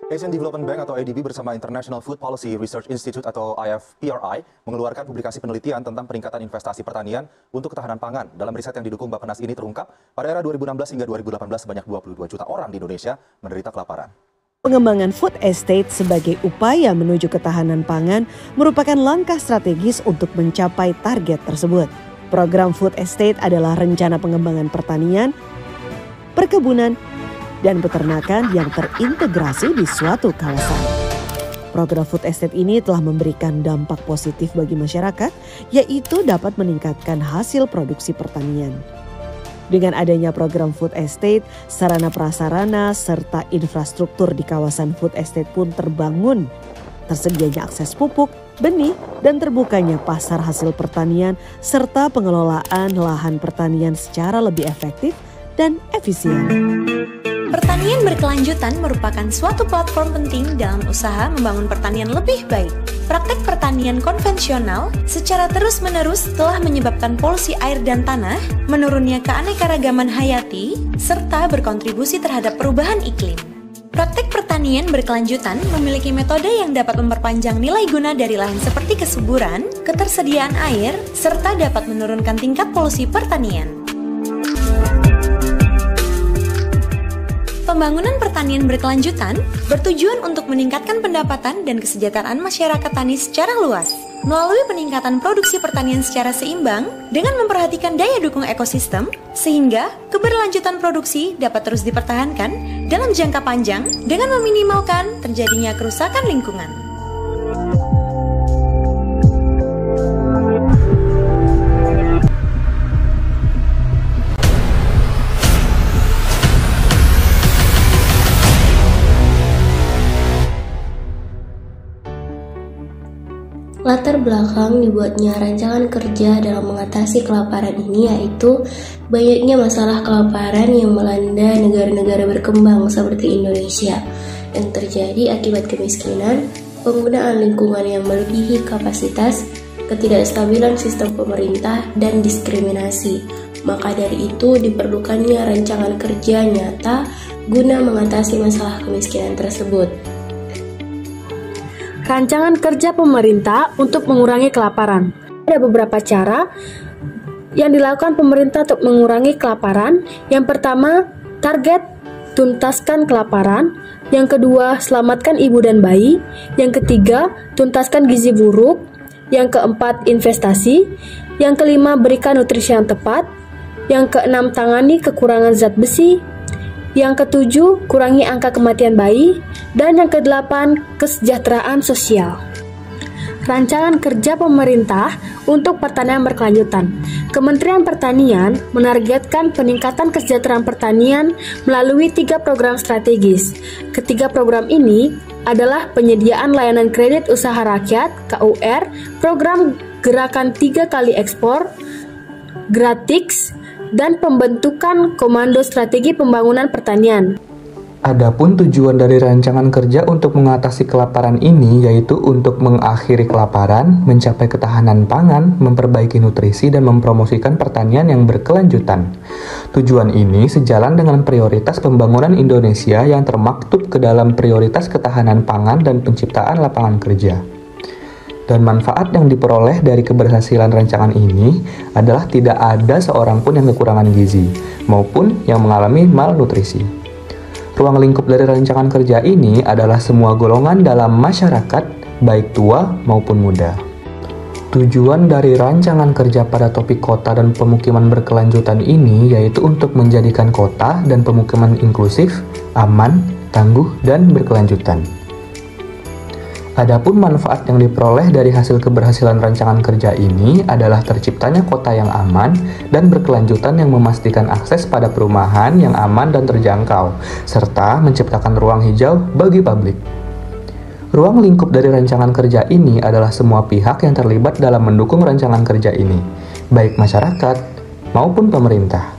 Asian Development Bank atau ADB bersama International Food Policy Research Institute atau IFPRI mengeluarkan publikasi penelitian tentang peningkatan investasi pertanian untuk ketahanan pangan. Dalam riset yang didukung Bappenas ini terungkap, pada era 2016 hingga 2018 sebanyak 22 juta orang di Indonesia menderita kelaparan. Pengembangan food estate sebagai upaya menuju ketahanan pangan merupakan langkah strategis untuk mencapai target tersebut. Program food estate adalah rencana pengembangan pertanian, perkebunan, dan peternakan yang terintegrasi di suatu kawasan. Program food estate ini telah memberikan dampak positif bagi masyarakat, yaitu dapat meningkatkan hasil produksi pertanian. Dengan adanya program food estate, sarana prasarana serta infrastruktur di kawasan food estate pun terbangun. Tersedianya akses pupuk, benih, dan terbukanya pasar hasil pertanian serta pengelolaan lahan pertanian secara lebih efektif dan efisien. Pertanian berkelanjutan merupakan suatu platform penting dalam usaha membangun pertanian lebih baik. Praktek pertanian konvensional secara terus-menerus telah menyebabkan polusi air dan tanah, menurunnya keanekaragaman hayati, serta berkontribusi terhadap perubahan iklim. Praktek pertanian berkelanjutan memiliki metode yang dapat memperpanjang nilai guna dari lahan seperti kesuburan, ketersediaan air, serta dapat menurunkan tingkat polusi pertanian. Pembangunan pertanian berkelanjutan bertujuan untuk meningkatkan pendapatan dan kesejahteraan masyarakat tani secara luas melalui peningkatan produksi pertanian secara seimbang dengan memperhatikan daya dukung ekosistem sehingga keberlanjutan produksi dapat terus dipertahankan dalam jangka panjang dengan meminimalkan terjadinya kerusakan lingkungan. Latar belakang dibuatnya rancangan kerja dalam mengatasi kelaparan ini yaitu banyaknya masalah kelaparan yang melanda negara-negara berkembang seperti Indonesia yang terjadi akibat kemiskinan, penggunaan lingkungan yang melebihi kapasitas, ketidakstabilan sistem pemerintah, dan diskriminasi. Maka dari itu diperlukannya rancangan kerja nyata guna mengatasi masalah kemiskinan tersebut. Rancangan kerja pemerintah untuk mengurangi kelaparan. Ada beberapa cara yang dilakukan pemerintah untuk mengurangi kelaparan. Yang pertama, target tuntaskan kelaparan. Yang kedua, selamatkan ibu dan bayi. Yang ketiga, tuntaskan gizi buruk. Yang keempat, investasi. Yang kelima, berikan nutrisi yang tepat. Yang keenam, tangani kekurangan zat besi. Yang ketujuh, kurangi angka kematian bayi. Dan yang kedelapan, kesejahteraan sosial. Rancangan kerja pemerintah untuk pertanian berkelanjutan. Kementerian Pertanian menargetkan peningkatan kesejahteraan pertanian melalui 3 program strategis. Ketiga program ini adalah penyediaan layanan kredit usaha rakyat (KUR), program gerakan 3 kali ekspor, Gratix, dan pembentukan Komando Strategi Pembangunan Pertanian. Adapun tujuan dari rancangan kerja untuk mengatasi kelaparan ini yaitu untuk mengakhiri kelaparan, mencapai ketahanan pangan, memperbaiki nutrisi, dan mempromosikan pertanian yang berkelanjutan. Tujuan ini sejalan dengan prioritas pembangunan Indonesia yang termaktub ke dalam prioritas ketahanan pangan dan penciptaan lapangan kerja. Dan manfaat yang diperoleh dari keberhasilan rancangan ini adalah tidak ada seorang pun yang kekurangan gizi, maupun yang mengalami malnutrisi. Ruang lingkup dari rancangan kerja ini adalah semua golongan dalam masyarakat, baik tua maupun muda. Tujuan dari rancangan kerja pada topik kota dan pemukiman berkelanjutan ini yaitu untuk menjadikan kota dan pemukiman inklusif, aman, tangguh, dan berkelanjutan. Adapun manfaat yang diperoleh dari hasil keberhasilan rancangan kerja ini adalah terciptanya kota yang aman dan berkelanjutan yang memastikan akses pada perumahan yang aman dan terjangkau, serta menciptakan ruang hijau bagi publik. Ruang lingkup dari rancangan kerja ini adalah semua pihak yang terlibat dalam mendukung rancangan kerja ini, baik masyarakat maupun pemerintah.